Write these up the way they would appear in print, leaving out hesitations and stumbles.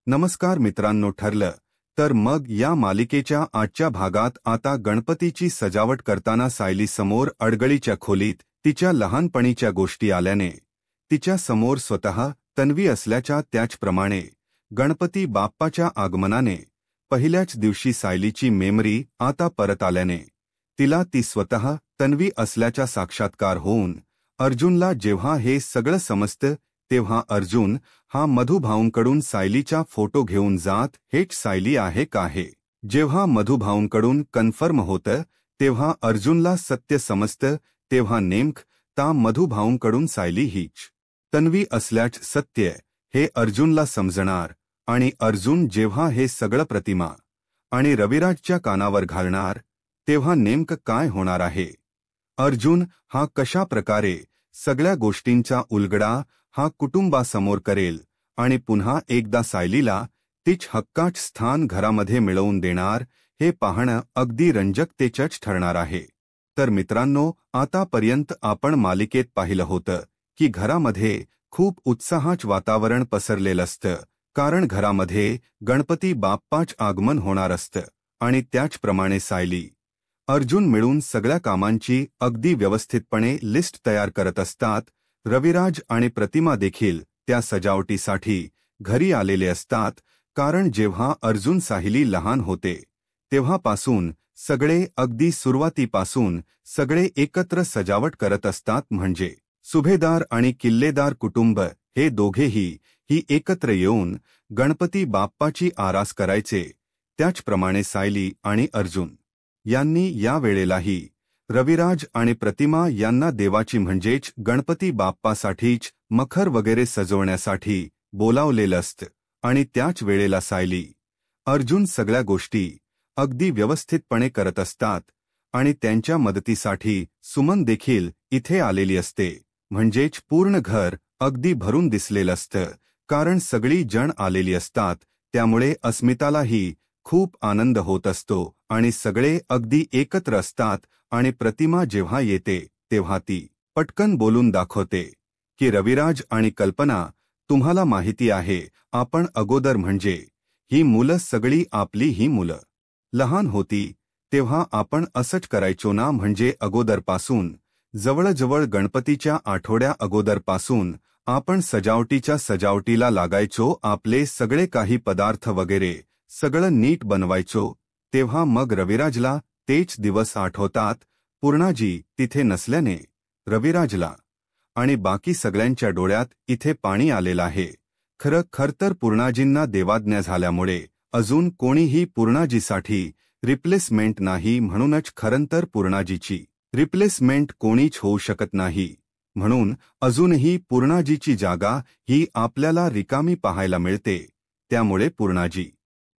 नमस्कार मित्रांनो, ठरलं तर मग या मालिकेच्या आजच्या भागात आता गणपतीची सजावट करताना सायली समोर अडगळीच्या खोलीत तिच्या लहानपणीच्या गोष्टी आल्याने तिच्या समोर स्वतः तन्वी असल्याच्या त्याचप्रमाणे गणपती बाप्पाच्या आगमनाने पहिल्याच दिवशी सायलीची मेमरी आता परत आल्याने तिला ती स्वतः तन्वी असल्याचा साक्षात्कार होऊन अर्जुनला जेव्हा हे सगळं समजतं तेव्हा अर्जुन हा मधुभाऊंकडून सायलीचा फोटो घेऊन जात हेच सायली आहे का हे जेव्हा मधुभाऊंकडून कन्फर्म होतं तेव्हा अर्जुनला सत्य समजतं तेव्हा नेमकं मधुभाऊंकडून सायली हीच तन्वी असल्याच सत्य हे अर्जुनला समजणार आणि अर्जुन जेव्हा हे सगळं प्रतिमा आणि रविराजच्या कानावर घालणार तेव्हा नेमकं काय होणार आहे। अर्जुन हा कशा प्रकारे सगळ्या गोष्टींचा उलगडा हा कुटुंबासमोर करेल आणि पुन्हा एकदा सायलीला तिच हक्काच स्थान घरामध्ये मिळवून देणार हे पाहणं अगदी रंजकतेचंच ठरणार आहे। तर मित्रांनो, आतापर्यंत आपण मालिकेत पाहिलं होतं की घरामध्ये खूप उत्साहाचं वातावरण पसरलेलं असतं, कारण घरामध्ये गणपती बाप्पाच आगमन होणार असतं आणि त्याचप्रमाणे सायली अर्जुन मिळून सगळ्या कामांची अगदी व्यवस्थितपणे लिस्ट तयार करत असतात। रविराज आणि प्रतिमा देखील त्या सजावटीसाठी घरी आलेले असतात, कारण जेव्हा अर्जुन सायली लहान होते तेव्हापासून सगळे अगदी सुरुवातीपासून सगळे एकत्र सजावट करत असतात, म्हणजे सुभेदार आणि किल्लेदार कुटुंब हे दोघेही ही एकत्र येऊन गणपती बाप्पाची आरास करायचे। त्याचप्रमाणे सायली आणि अर्जुन यांनी या वेळेलाही रविराज आणि प्रतिमा यांना देवाची म्हणजेच गणपती बाप्पासाठीच मखर वगैरे सजवण्यासाठी बोलावलेलं असतं आणि त्याच वेळेला सायली अर्जुन सगळ्या गोष्टी अगदी व्यवस्थितपणे करत असतात आणि त्यांच्या मदतीसाठी सुमन देखील इथे आलेली असते, म्हणजेच पूर्ण घर अगदी भरून दिसलेलं असतं, कारण सगळी जण आलेली असतात। त्यामुळे अस्मितालाही खूप आनंद होत असतो आणि सगळे अगदी एकत्र असतात आणि प्रतिमा जेव्हा येते तेव्हा ती पटकन बोलून दाखवते की रविराज आणि कल्पना, तुम्हाला माहिती आहे आपण अगोदर म्हणजे ही मुलं सगळी आपली ही मुलं लहान होती तेव्हा आपण असंच करायचो ना, म्हणजे अगोदरपासून जवळजवळ गणपतीच्या आठवड्या अगोदरपासून आपण सजावटीला लागायचो, आपले सगळे काही पदार्थ वगैरे सगळं नीट बनवायचो। तेव्हा मग रविराजला तेच दिवस आठवतात। पूर्णाजी तिथे नसल्याने रविराजला आणि बाकी सगळ्यांच्या डोळ्यात इथे पाणी आलेलं आहे। खरं तर पूर्णाजींना देवाज्ञा झाल्यामुळे अजून कोणीही पूर्णाजीसाठी रिप्लेसमेंट नाही, म्हणूनच खरं तर पूर्णाजीची रिप्लेसमेंट कोणीच होऊ शकत नाही, म्हणून अजूनही पूर्णाजीची जागा ही आपल्याला रिकामी पाहायला मिळते। त्यामुळे पूर्णाजी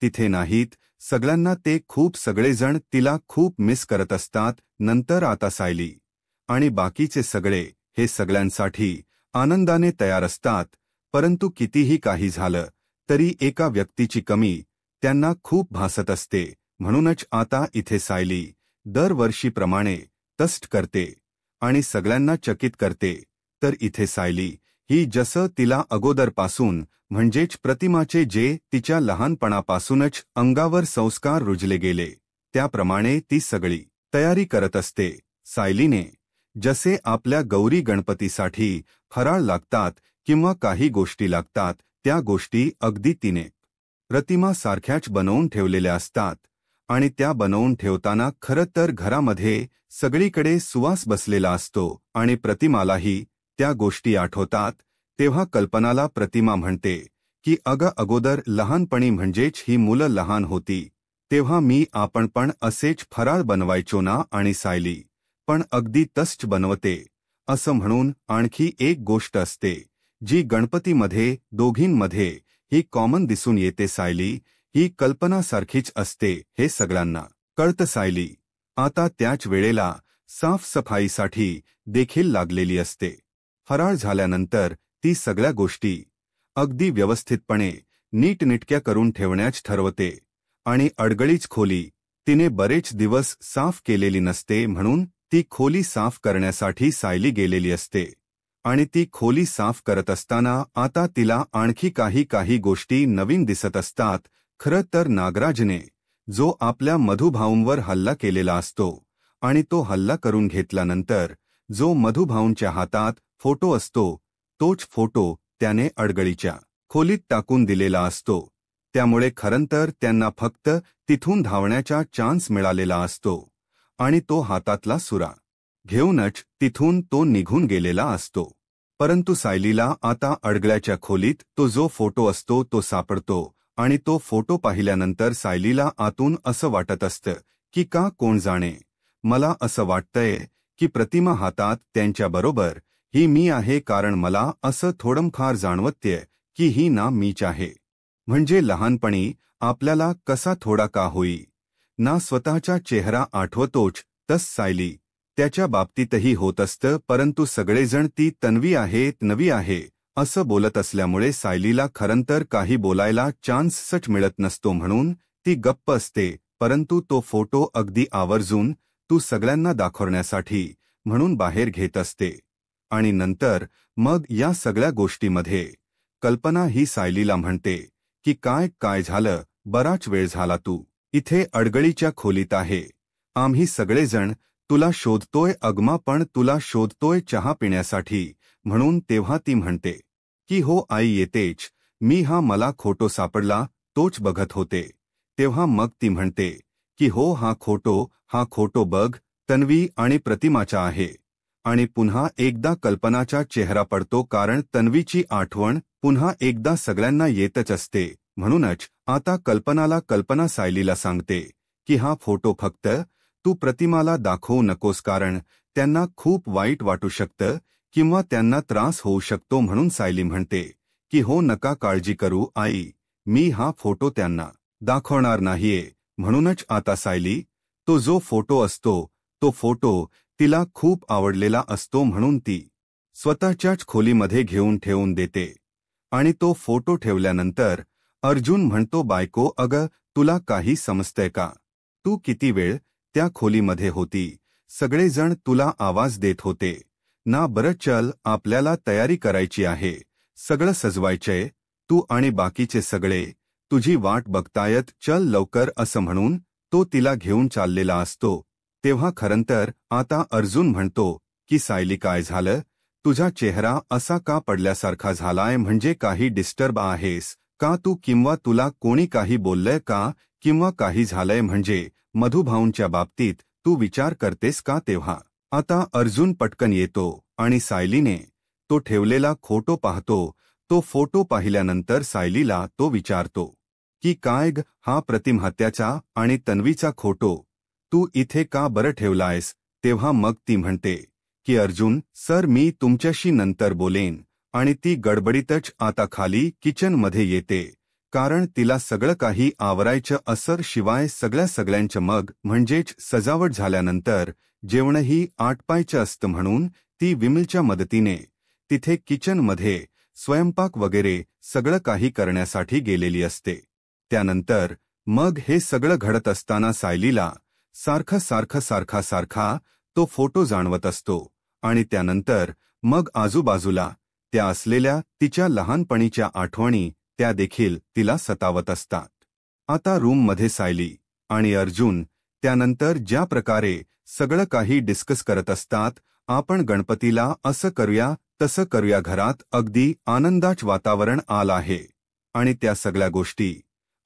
तिथे नाहीत, सगळ्यांना ते खूप सगळेजण तिला खूप मिस करत असतात। नंतर आता सायली आणि बाकीचे सगळे हे सगळ्यांसाठी आनंदाने तयार असतात, परंतु कितीही काही झालं तरी एका व्यक्तीची कमी त्यांना खूप भासत असते, म्हणूनच आता इथे सायली दरवर्षीप्रमाणे टस्ट करते आणि सगळ्यांना चकित करते। तर इथे सायली ही जसं तिला अगोदरपासून म्हणजेच प्रतिमाचे जे तिच्या लहानपणापासूनच अंगावर संस्कार रुजले गेले त्याप्रमाणे ती सगळी तयारी करत असते। सायलीने जसे आपल्या गौरी गणपतीसाठी फराळ लागतात किंवा काही गोष्टी लागतात त्या गोष्टी अगदी तिने प्रतिमा सारख्याच बनवून ठेवलेल्या असतात आणि त्या बनवून ठेवताना खरं तर घरामध्ये सगळीकडे सुवास बसलेला असतो आणि प्रतिमालाही त्या गोष्टी आठवतात। तेव्हा कल्पनाला प्रतिमा म्हणते की अगोदर लहानपणी म्हणजेच ही मुलं लहान होती तेव्हा आपण पण असेच फराळ बनवायचो ना, आणि सायली पण अगदी तसंच बनवते असं म्हणून आणखी एक गोष्ट असते जी गणपतीमध्ये दोघींमध्ये ही कॉमन दिसून येते, सायली ही कल्पनासारखीच असते हे सगळ्यांना कळतं। सायली आता त्याच वेळेला साफसफाईसाठी देखील लागलेली असते। फराळ झाल्यानंतर ती सगळ्या गोष्टी अगदी व्यवस्थितपणे नीटनेटक्या करून ठेवण्याच ठरवते आणि अडगळीच खोली तिने बरेच दिवस साफ केलेली नसते, म्हणून ती खोली साफ करण्यासाठी सायली गेलेली असते आणि ती खोली साफ करत असताना आता तिला आणखी काही गोष्टी नवीन दिसत असतात. खरं तर नागराजने जो आपल्या मधुभाऊंवर हल्ला केलेला असतो आणि तो हल्ला करून घेतल्यानंतर जो मधुभाऊंच्या हातात फोटो असतो तोच फोटो त्याने अडगळीच्या खोलीत टाकून दिलेला असतो. त्यामुळे खरंतर त्यांना फक्त तिथून धावण्याचा चान्स मिळालेला असतो आणि तो हातातला सुरा घेऊनच तिथून तो निघून गेलेला असतो. परंतु सायलीला आता अडगळ्याच्या खोलीत तो जो फोटो असतो तो सापडतो आणि तो फोटो पाहिल्यानंतर सायलीला आतून असं वाटत असतं की का कोण जाणे, मला असं वाटतंय की प्रतिमा हातात त्यांच्याबरोबर ही मी आहे, कारण मला असं थोडंफार जाणवतंय की ही ना मीच आहे. म्हणजे लहानपणी आपल्याला कसा थोडा का होई ना स्वतःचा चेहरा आठवतोच, तस सायली त्याच्या बाबतीतही होत असतं. परंतु सगळेजण ती तन्वी आहे नवी आहे असं बोलत असल्यामुळे सायलीला खरंतर काही बोलायला चान्सच मिळत नसतो, म्हणून ती गप्प असते. परंतु तो फोटो अगदी आवर्जून तू सगळ्यांना दाखवण्यासाठी म्हणून बाहेर घेत असते. आणि नंतर मग या सगळ्या गोष्टीमध्ये कल्पना ही सायलीला म्हणते की काय झालं, बराच वेळ झाला तू इथे अडगळीच्या खोलीत आहे, आम्ही सगळेजण तुला शोधतोय अगमा, पण तुला शोधतोय चहा पिण्यासाठी म्हणून. तेव्हा ती म्हणते की हो आई येतेच मी, मला खोटो सापडला तोच बघत होते. तेव्हा मग ती म्हणते की हो हा खोटो बघ तन्वी आणि प्रतिमाचा आहे. आणि पुन्हा एकदा कल्पनाचा चेहरा पडतो, कारण तन्वीची आठवण पुन्हा एकदा सगळ्यांना येतच असते. म्हणूनच आता कल्पना सायलीला सांगते की हा फोटो फक्त तू प्रतिमाला दाखवू नकोस, कारण त्यांना खूप वाईट वाटू शकतं किंवा त्यांना त्रास होऊ शकतो. म्हणून सायली म्हणते की हो नका काळजी करू आई, मी हा फोटो त्यांना दाखवणार नाहीये. म्हणूनच आता सायली तो जो फोटो असतो तो फोटो तिला खूप आवडलेला असतो, म्हणून ती स्वतःच्याच खोलीमध्ये घेऊन ठेवून देते. आणि तो फोटो ठेवल्यानंतर अर्जुन म्हणतो बायको अगं तुला काही समजतंय का, तू किती वेळ त्या खोलीमध्ये होती, सगळेजण तुला आवाज देत होते ना. बरं चल आपल्याला तयारी करायची आहे, सगळं सजवायचंय, तू आणि बाकीचे सगळे तुझी वाट बघतायत, चल लवकर असं म्हणून तो तिला घेऊन चाललेला असतो. तेव्हा खरंतर आता अर्जुन म्हणतो की सायली काय झालं, तुझा चेहरा असा का पडल्यासारखा झालाय, म्हणजे काही डिस्टर्ब आहेस का तू, किंवा तुला कोणी काही बोललंय का, किंवा काही झालंय म्हणजे मधुभाऊंच्या बाबतीत तू विचार करतेस का. तेव्हा आता अर्जुन पटकन येतो आणि सायलीने तो ठेवलेला फोटो पाहतो. तो फोटो पाहिल्यानंतर सायलीला तो विचारतो की काय ग हा प्रतिमहत्याचा आणि तन्वीचा फोटो तू इथे का बरं ठेवलायस. तेव्हा मग ती म्हणते की अर्जुन सर मी तुमच्याशी नंतर बोलेन. आणि ती गडबडीतच आता खाली किचनमध्ये येते, कारण तिला सगळं काही आवरायचं असर. शिवाय सगळ्यांचं मग म्हणजेच सजावट झाल्यानंतर जेवणही आटपायचं असतं, म्हणून ती विमलच्या मदतीने तिथे किचनमध्ये स्वयंपाक वगैरे सगळं काही करण्यासाठी गेलेली असते. त्यानंतर मग हे सगळं घडत असताना सायलीला सारखा तो फोटो जाणवत असतो. आणि त्यानंतर मग आजूबाजूला त्या असलेल्या तिच्या लहानपणीच्या आठवणी त्या देखील तिला सतावत असतात. आता रूममध्ये सायली आणि अर्जुन त्यानंतर ज्या प्रकारे सगळं काही डिस्कस करत असतात, आपण गणपतीला असं करूया तसं करूया, घरात अगदी आनंदाचं वातावरण आलं आहे. आणि त्या सगळ्या गोष्टी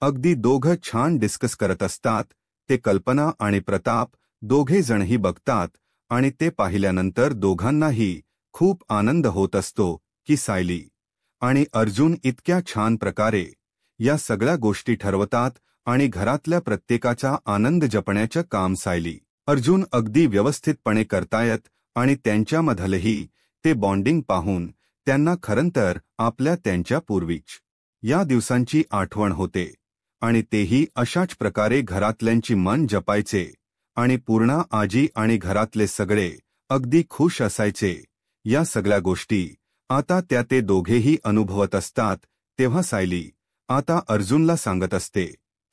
अगदी दोघं छान डिस्कस करत असतात. ते कल्पना आणि प्रताप दोघे जणही बघतात आणि ते पाहिल्यानंतर दोघांनाही खूप आनंद होत असतो की सायली आणि अर्जुन इतक्या छान प्रकारे या सगळ्या गोष्टी ठरवतात आणि घरातल्या प्रत्येकाचा आनंद जपण्याचं काम सायली अर्जुन अगदी व्यवस्थितपणे करतायत. आणि त्यांच्यामधलंही ते बॉन्डिंग पाहून त्यांना खरंतर त्यांच्या पूर्वीच या दिवसांची आठवण होते. आणि तेही अशाच प्रकारे घरातल्यांची मन जपायचे आणि पूर्णा आजी आणि घरातले सगळे अगदी खुश असायचे. या सगळ्या गोष्टी आता ते दोघेही अनुभवत असतात. तेव्हा सायली आता अर्जुनला सांगत असते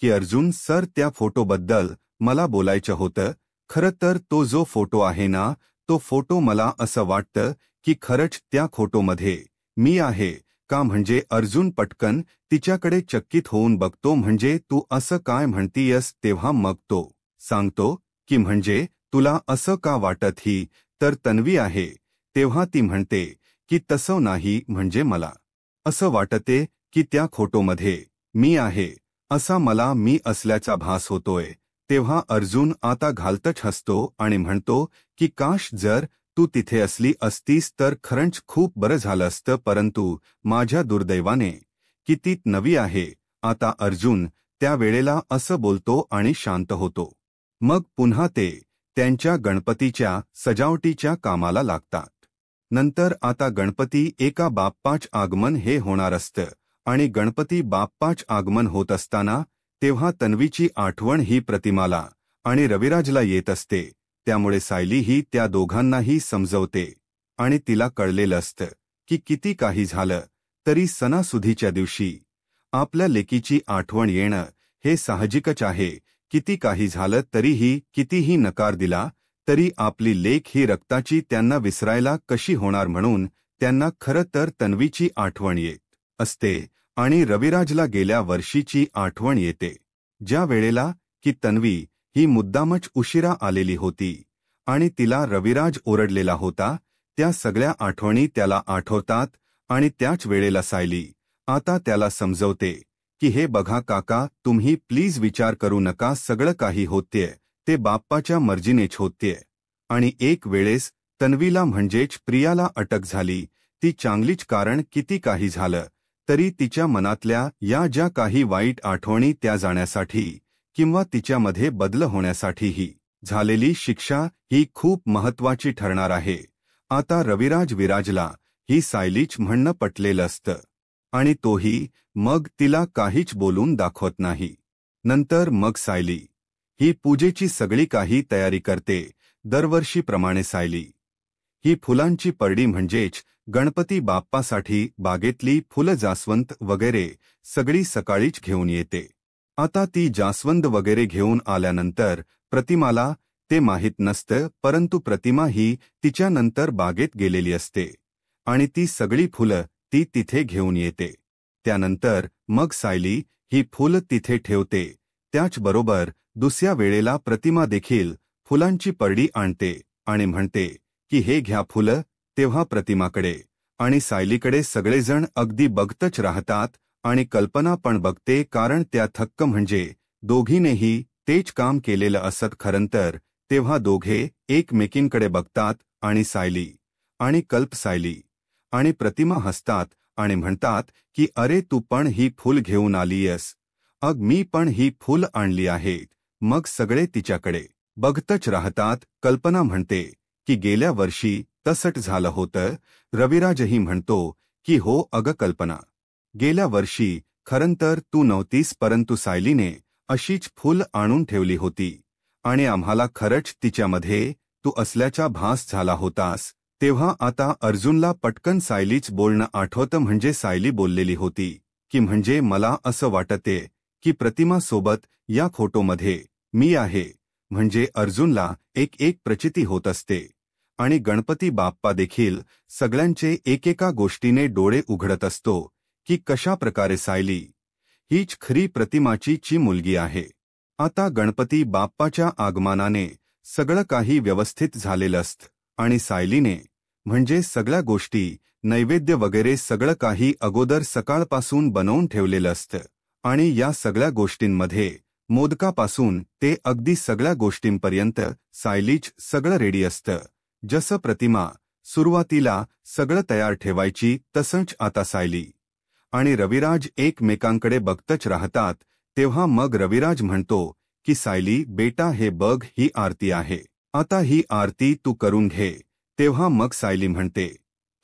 की अर्जुन सर त्या फोटोबद्दल मला बोलायचं होतं. खरं तर तो जो फोटो आहे ना, तो फोटो मला असं वाटतं की खरंच त्या फोटोमध्ये मी आहे का. म्हणजे अर्जुन पटकन तिच्याकडे चकित होऊन बघतो. म्हणजे तू असं काय म्हणतीयस. तेव्हा मग तो सांगतो की म्हणजे तुला असं का वाटत ही तर तन्वी आहे. तेव्हा ती म्हणते की तसं नाही, म्हणजे मला असं वाटते की त्या फोटोमध्ये मी आहे असा मला मी असल्याचा भास होतोय. तेव्हा अर्जुन आता घालतच हसतो आणि म्हणतो की काश जर तू तिथे असली असतीस तर खरंच खूप बरं झालं असतं, परंतु माझ्या दुर्दैवाने की ती नवी आहे. आता अर्जुन त्या वेळेला असं बोलतो आणि शांत होतो. मग पुन्हा ते त्यांच्या गणपतीच्या सजावटीच्या कामाला लागतात. नंतर आता गणपती एका बाप्पाच आगमन हे होणार असतं आणि गणपती बाप्पाच आगमन होत असताना तेव्हा तन्वीची आठवण ही प्रतिमाला आणि रविराजला येत असते. त्यामुळे सायली ही त्या दोघांनाही समजवते आणि तिला कळलेलं असतं की किती काही झालं तरी सणासुदीच्या दिवशी आपल्या लेकीची आठवण येणं हे साहजिकच आहे. किती काही झालं तरीही, कितीही नकार दिला तरी आपली लेक ही रक्ताची त्यांना विसरायला कशी होणार. म्हणून त्यांना खरं तर तन्वीची आठवण येत असते आणि रविराजला गेल्या वर्षीची आठवण येते, ज्या वेळेला की तन्वी ही मुद्दामच उशिरा आलेली होती आणि तिला रविराज ओरडलेला होता. त्या सगळ्या आठवणी त्याला आठवतात आणि त्याच वेळेला सायली आता त्याला समजवते की हे बघा काका, तुम्ही प्लीज विचार करू नका. सगळं काही होतेय ते बाप्पाच्या मर्जीनेच होतेय. आणि एक वेळेस तन्वीला म्हणजेच प्रियाला अटक झाली ती चांगलीच, कारण किती काही झालं तरी तिच्या मनातल्या या ज्या काही वाईट आठवणी त्या जाण्यासाठी किंवा तिच्यामध्ये बदल होण्यासाठीही झालेली शिक्षा ही खूप महत्त्वाची ठरणार आहे. आता रविराज विराजला ही सायलीच म्हणणं पटलेलं असतं आणि तोही मग तिला काहीच बोलून दाखवत नाही. नंतर मग सायली ही पूजेची सगळी काही तयारी करते. दरवर्षीप्रमाणे सायली ही फुलांची परडी म्हणजेच गणपती बाप्पासाठी बागेतली फुलं, जास्वंद वगैरे सगळी सकाळीच घेऊन येते. आता ती जास्वंद वगैरे घेऊन आल्यानंतर प्रतिमाला ते माहीत नसतं, परंतु प्रतिमा ही तिच्यानंतर बागेत गेलेली असते आणि ती सगळी फुलं ती तिथे घेऊन येते. त्यानंतर मग सायली ही फुलं तिथे ठेवते. त्याचबरोबर दुसऱ्या वेळेला प्रतिमा देखील फुलांची परडी आणते आणि म्हणते की हे घ्या फुलं. तेव्हा प्रतिमाकडे आणि सायलीकडे सगळेजण अगदी बघतच राहतात आणि कल्पना पण बघते, कारण त्या थक्क म्हणजे दोघीनेही तेच काम केलेलं असत खरंतर. तेव्हा दोघे एकमेकींकडे बघतात आणि सायली आणि सायली आणि प्रतिमा हसतात आणि म्हणतात की अरे तू पण ही फूल घेऊन आलीयस. अग मी पण ही फूल आणली आहेत. मग सगळे तिच्याकडे बघतच राहतात. कल्पना म्हणते की गेल्या वर्षी तसंच झालं होतं. रविराजही म्हणतो की हो अगं कल्पना, गेल्या वर्षी खरंतर तू नव्हतीस, परंतु सायलीने अशीच फूल आणून ठेवली होती आणि आम्हाला खरंच तिच्यामध्ये तू असल्याचा भास झाला होतास. तेव्हा आता अर्जुनला पटकन सायलीच बोलणं आठवतं. म्हणजे सायली बोललेली होती की म्हणजे मला असं वाटते की प्रतिमा सोबत या फोटोमध्ये मी आहे. म्हणजे अर्जुनला एक प्रचिती होत असते आणि गणपती बाप्पा देखील सगळ्यांचे एकेका गोष्टीने डोळे उघडत असतो की कशा प्रकारे सायली हीच खरी प्रतिमाची मुलगी आहे. आता गणपती बाप्पाच्या आगमनाने सगळं काही व्यवस्थित झालेलं असतं आणि सायलीने म्हणजे सगळ्या गोष्टी, नैवेद्य वगैरे सगळं काही अगोदर सकाळपासून बनवून ठेवलेलं असतं आणि या सगळ्या गोष्टींमध्ये मोदकापासून ते अगदी सगळ्या गोष्टींपर्यंत सायलीच सगळं रेडी असतं. जसं प्रतिमा सुरुवातीला सगळं तयार ठेवायची तसंच आता सायली आणि रविराज एकमेकांकडे बघतच राहतात. तेव्हा मग रविराज म्हणतो की सायली बेटा हे बघ, ही आरती आहे. आता ही आरती तू करून घे. तेव्हा मग सायली म्हणते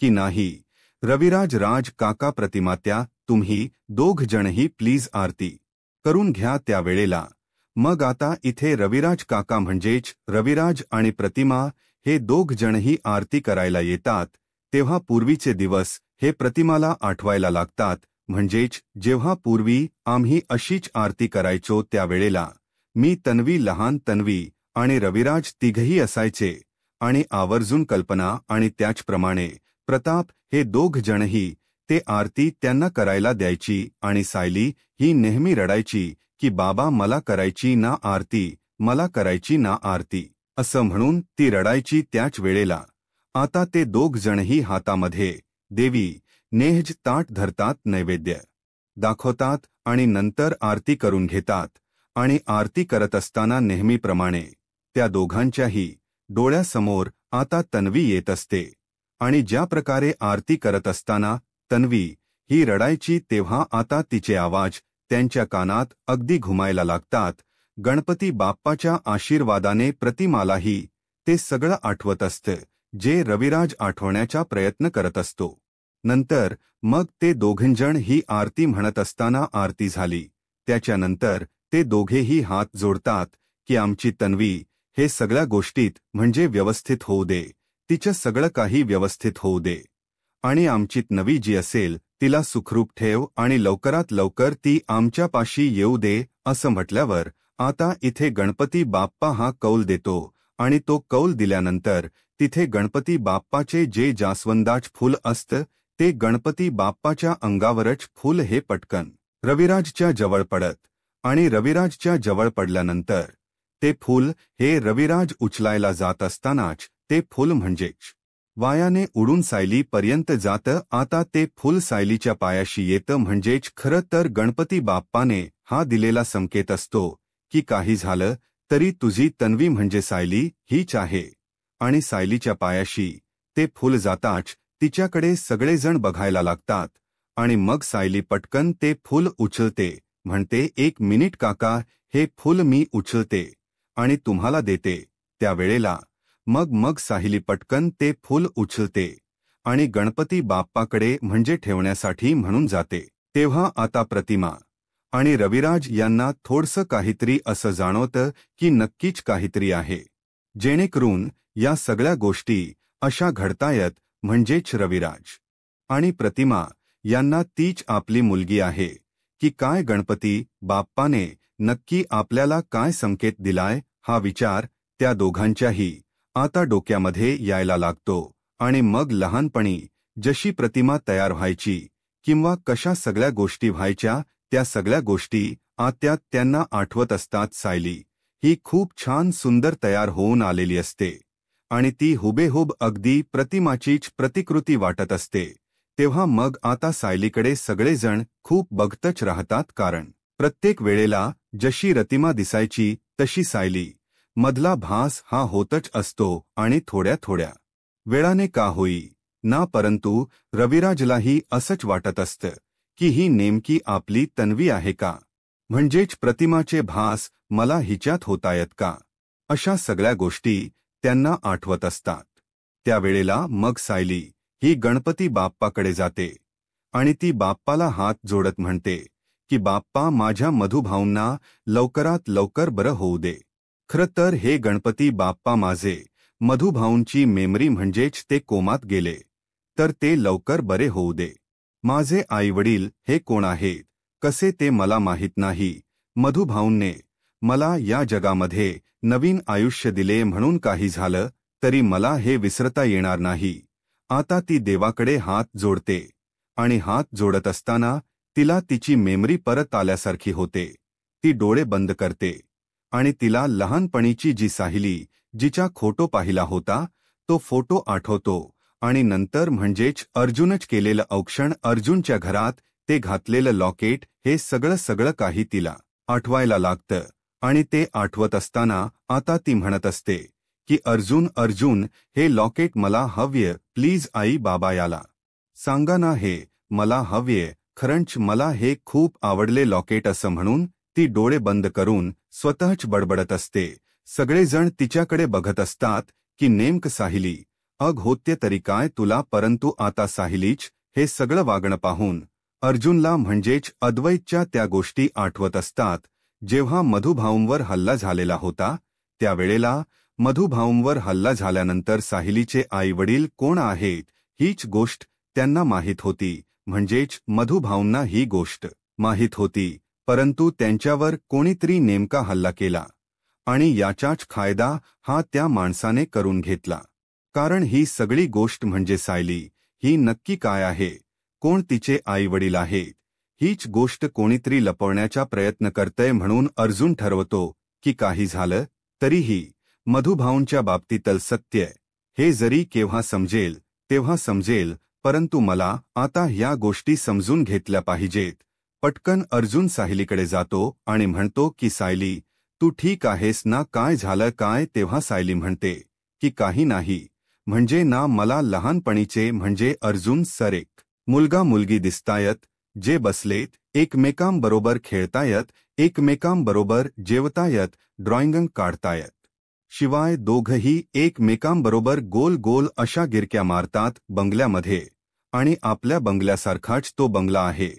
की नाही रविराज राज काका, प्रतिमात्या तुम्ही दोघ जणही प्लीज आरती करून घ्या. त्यावेळेला मग आता इथे रविराज काका म्हणजेच रविराज आणि प्रतिमा हे दोघ जणही आरती करायला येतात. तेव्हा पूर्वीचे दिवस हे प्रतिमाला आठवायला लागतात. म्हणजेच जेव्हा पूर्वी आम्ही अशीच आरती करायचो त्यावेळेला मी, तन्वी, लहान तन्वी आणि रविराज तिघही असायचे आणि आवर्जून कल्पना आणि त्याचप्रमाणे प्रताप हे दोघ जणही ते आरती त्यांना करायला द्यायची आणि सायली ही नेहमी रडायची की बाबा मला करायची ना आरती, मला करायची ना आरती असं म्हणून ती रडायची. त्याच वेळेला आता ते दोघ जणही हातामध्ये देवी नेहज ताट धरतात, नैवेद्य दाखवतात आणि नंतर आरती करून घेतात. आणि आरती करत असताना नेहमीप्रमाणे त्या दोघांच्याही डोळ्यासमोर आता तन्वी येत असते. आणि ज्या प्रकारे आरती करत असताना तन्वी ही रडायची तेव्हा आता तिचे आवाज त्यांच्या कानात अगदी घुमायला लागतात. गणपती बाप्पाच्या आशीर्वादाने प्रतिमालाही ते सगळं आठवत असतं जे रविराज आठवण्याचा प्रयत्न करत असतो. नंतर मग ते दोघंजण ही आरती म्हणत असताना आरती झाली त्याच्यानंतर ते दोघेही हात जोडतात की आमची तन्वी हे सगळ्या गोष्टीत म्हणजे व्यवस्थित होऊ दे, तिचं सगळं काही व्यवस्थित होऊ दे आणि आमची नवी जी असेल तिला सुखरूप ठेव आणि लवकरात लवकर ती आमच्यापाशी येऊ दे असं म्हटल्यावर आता इथे गणपती बाप्पा हा कौल देतो आणि तो कौल दिल्यानंतर तिथे गणपती बाप्पाचे जे जास्वंदाच फूल असतं ते गणपती बाप्पाच्या अंगावरच फूल हे पटकन रविराजच्या जवळ पडत आणि रविराजच्या जवळ पडल्यानंतर ते फूल हे रविराज उचलायला जात असतानाच ते फूल म्हणजेच वायाने उडून सायलीपर्यंत जातं. आता ते फूल सायलीच्या पायाशी येतं म्हणजेच खरं तर गणपती बाप्पाने हा दिलेला संकेत असतो की काही झालं तरी तुझी तन्वी म्हणजे सायली हीच आहे. आणि सायलीच्या पायाशी ते फूल जाताच तिच्याकडे सगळेजण बघायला लागतात आणि मग सायली पटकन ते फूल उचलते, म्हणते 1 मिनिट काका, हे फूल मी उचलते आणि तुम्हाला देते. त्यावेळेला मग सायली पटकन ते फूल उचलते आणि गणपती बाप्पाकडे म्हणजे ठेवण्यासाठी म्हणून जाते. तेव्हा आता प्रतिमा आणि रविराज यांना थोडसं काहीतरी असं जाणवतं की नक्कीच काहीतरी आहे, जेणेकरून या सगळ्या गोष्टी अशा घडतायत. म्हणजेच रविराज आणि प्रतिमा यांना तीच आपली मुलगी आहे की काय, गणपती बाप्पाने नक्की आपल्याला काय संकेत दिलाय हा विचार त्या दोघांच्याही आता डोक्यामध्ये यायला लागतो. आणि मग लहानपणी जशी प्रतिमा तयार व्हायची किंवा कशा सगळ्या गोष्टी व्हायच्या त्या सगळ्या गोष्टी आता त्यांना आठवत असतात. सायली ही खूप छान सुंदर तयार होऊन आलेली असते आणि ती हुबेहूब अगदी प्रतिमाचीच प्रतिकृती वाटत असते. तेव्हा मग आता सायलीकडे सगळेजण खूप बघतच राहतात, कारण प्रत्येक वेळेला जशी प्रतिमा दिसायची तशी सायली मधला भास हा होतच असतो आणि थोड्या थोड्या वेळाने का होई ना परंतु रविराजलाही असंच वाटत असतं की ही नेमकी आपली तन्वी आहे का, म्हणजेच प्रतिमाचे भास मला हिच्यात होतायत का, अशा सगळ्या गोष्टी त्यांना आठवत असतात. त्यावेळेला मग सायली ही गणपती बाप्पाकडे जाते आणि ती बाप्पाला हात जोडत म्हणते की बाप्पा माझ्या मधुभाऊंना लवकरात लवकर बरं होऊ दे. खरं तर हे गणपती बाप्पा माझे मधुभाऊंची मेमरी म्हणजेच ते कोमात गेले तर ते लवकर बरे होऊ दे. माझे आईवडील हे कोण आहेत कसे ते मला माहीत नाही. मधुभाऊंने मला या जगामध्ये नवीन आयुष्य दिले म्हणून काही झालं तरी मला हे विसरता येणार नाही. आता ती देवाकडे हात जोडते आणि हात जोडत असताना तिला तिची मेमरी परत आल्यासारखी होते. ती डोळे बंद करते आणि तिला लहानपणीची जी सायली जिचा फोटो पाहिला होता तो फोटो आठवतो आणि नंतर म्हणजेच अर्जुनच केलेलं औक्षण, अर्जुनच्या घरात ते घातलेलं लॉकेट, हे सगळं काही तिला आठवायला लागतं. आणि ते आठवत असताना आता ती म्हणत असते की अर्जुन हे लॉकेट मला हव्य, प्लीज आई बाबा याला सांगा ना, हे मला हव्य, खरंच मला हे खूप आवडले लॉकेट असं म्हणून ती डोळे बंद करून स्वतःच बडबडत असते. सगळेजण तिच्याकडे बघत असतात की नेमकं सायली अग होते तरी काय तुला, परंतु आता सायलीच हे सगळं वागणं पाहून अर्जुनला म्हणजेच अद्वैतच्या त्या गोष्टी आठवत असतात जेव्हा मधुभाऊंवर हल्ला झालेला होता. त्यावेळेला मधुभाऊंवर हल्ला झाल्यानंतर सायलीचे आईवडील कोण आहेत हीच गोष्ट त्यांना माहीत होती, म्हणजेच मधुभाऊंना ही गोष्ट माहीत होती, परंतु त्यांच्यावर कोणीतरी नेमका हल्ला केला आणि याचाच फायदा हा त्या माणसाने करून घेतला. कारण ही सगळी गोष्ट म्हणजे सायली ही नक्की काय आहे? कोण तिचे आई वडील आहेत? हीच गोष्ट कोणीतरी लपवण्याचा प्रयत्न करतंय म्हणून अर्जुन ठरवतो की काही झालं तरीही मधुभाऊंच्या बाबतीतलं सत्य हे जरी केव्हा समजेल तेव्हा समजेल, परंतु मला आता ह्या गोष्टी समजून घेतल्या पाहिजेत. पटकन अर्जुन सायलीकडे जातो आणि म्हणतो की सायली, तू ठीक आहेस ना? काय झालं काय? तेव्हा सायली म्हणते की काही नाही. म्हणजे ना मला लहानपणीचे म्हणजे अर्जुन सर एक मुलगा मुलगी दिसतायत, जे बसलेत, एकमेकांबरोबर खेळतायत, एकमेकांबरोबर जेवतायत, ड्रॉइंग काढतायत. शिवाय दोघंही एकमेकांबरोबर गोल गोल अशा गिरक्या मारतात बंगल्यामध्ये. आणि आपल्या बंगल्यासारखाच तो बंगला आहे.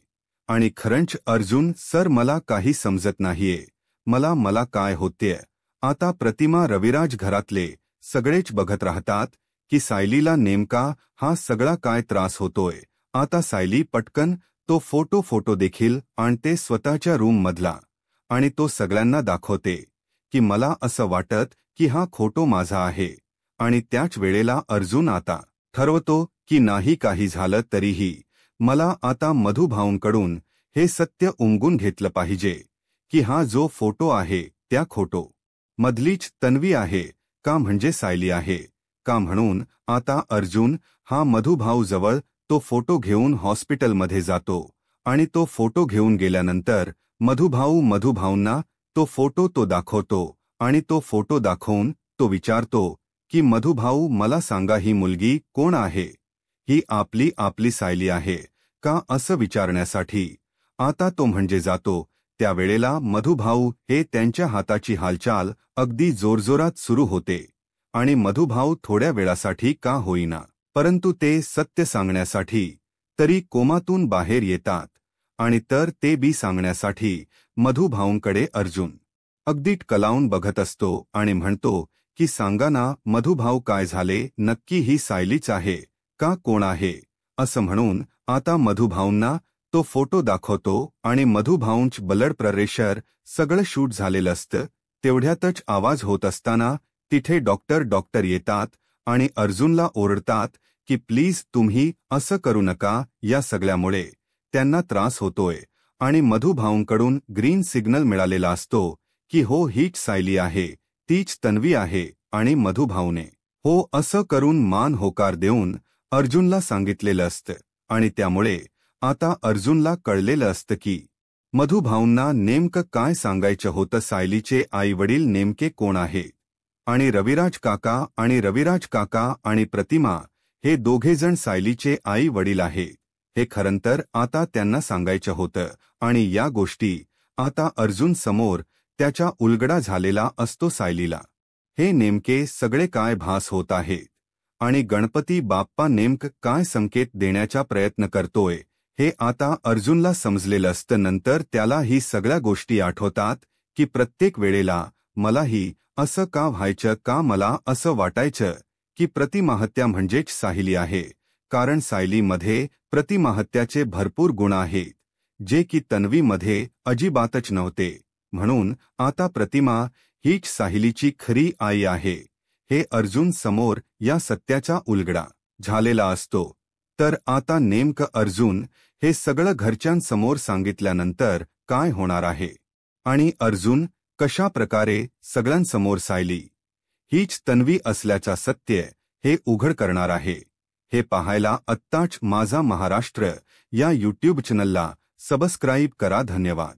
आणि खरंच अर्जुन सर, मला काही समजत नाहीये. मला काय होतेय आता? प्रतिमा, रविराज, घरातले सगळेच बघत राहतात की सायलीला नेमका हा सगळा काय त्रास होतोय. आता सायली पटकन तो फोटो देखील आणते स्वतःच्या रूम मधला आणि तो सगळ्यांना दाखवते की मला असं वाटत की हा फोटो माझा आहे. आणि त्याच वेळेला अर्जुन आता ठरवतो की नाही काही झालं तरीही मला आता मधुभाऊंकडून हे सत्य उमगून घेतलं पाहिजे की हा जो फोटो आहे त्या फोटो मधलीच तन्वी आहे का, म्हणजे सायली आहे का? म्हणून आता अर्जुन हा मधुभाऊ जवळ तो फोटो घेऊन हॉस्पिटलमध्ये जातो आणि तो फोटो घेऊन गेल्यानंतर मधुभाऊंना तो फोटो तो दाखवतो आणि तो फोटो दाखवून तो विचारतो की मधुभाऊ, मला सांगा ही मुलगी कोण आहे? ही आपली सायली आहे का? असं विचारण्यासाठी आता तो म्हणजे जातो. त्यावेळेला मधुभाऊ हे त्यांच्या हाताची हालचाल अगदी जोरजोरात सुरू होते आणि मधुभाऊ थोड्या वेळासाठी का होईना परंतु ते सत्य सांगण्यासाठी तरी कोमातून बाहेर येतात. आणि तर ते बी सांगण्यासाठी मधुभाऊंकडे अर्जुन अगदी कलावून बघत असतो आणि म्हणतो की सांगा ना मधुभाऊ, काय झाले नक्की? ही सायलीच आहे का? कोण आहे? असं म्हणून आता मधुभाऊंना तो फोटो दाखवतो आणि मधुभाऊंच ब्लड प्रेशर सगळं शूट झालेलं असतं. तेवढ्यातच आवाज होत असताना तिथे डॉक्टर येतात आणि अर्जुनला ओरडतात की प्लीज तुम्ही असं करू नका, या सगळ्यामुळे त्यांना त्रास होतोय. आणि मधुभाऊंकडून ग्रीन सिग्नल मिळालेला असतो की हो, हीच सायली आहे, तीच तन्वी आहे. आणि मधुभाऊने हो असं करून मान होकार देऊन अर्जुनला सांगितलेलं असतं. आणि त्यामुळे आता अर्जुनला कळलेलं असतं की मधुभाऊंना नेमकं काय सांगायचं होतं. सायलीचे आई वडील नेमके कोण आहे? आणि रविराज काका आणि प्रतिमा हे दोघेजण सायलीचे आई वडील आहे हे खरंतर आता त्यांना सांगायचं होतं. आणि या गोष्टी आता अर्जुन समोर त्याचा उलगडा झालेला असतो सायलीला. हे नेमके सगळे काय भास होत आहेत आणि गणपती बाप्पा नेमकं काय संकेत देण्याचा प्रयत्न करतोय हे आता अर्जुनला समजलेलं असतं. नंतर त्याला ही सगळ्या गोष्टी आठवतात की प्रत्येक वेळेला मलाही असं का व्हायचं, का मला असं वाटायचं की प्रतिमाहत्या म्हणजेच सायली आहे, कारण सायलीमध्ये प्रतिमाहत्याचे भरपूर गुण आहेत जे की तन्वीमध्ये अजिबातच नव्हते. म्हणून आता प्रतिमा हीच सायलीची खरी आई आहे हे अर्जुन समोर या सत्याचा उलगडा झालेला असतो. तर आता नेमकं अर्जुन हे सगळं घरच्यांसमोर सांगितल्यानंतर काय होणार आहे आणि अर्जुन कशा प्रकारे सगळ्यांसमोर सायली हीच तन्वी असल्याचा सत्य हे उघड करणार आहे हे पाहायला आत्ताच माझा महाराष्ट्र या यूट्यूब चॅनलला सबस्क्राईब करा. धन्यवाद.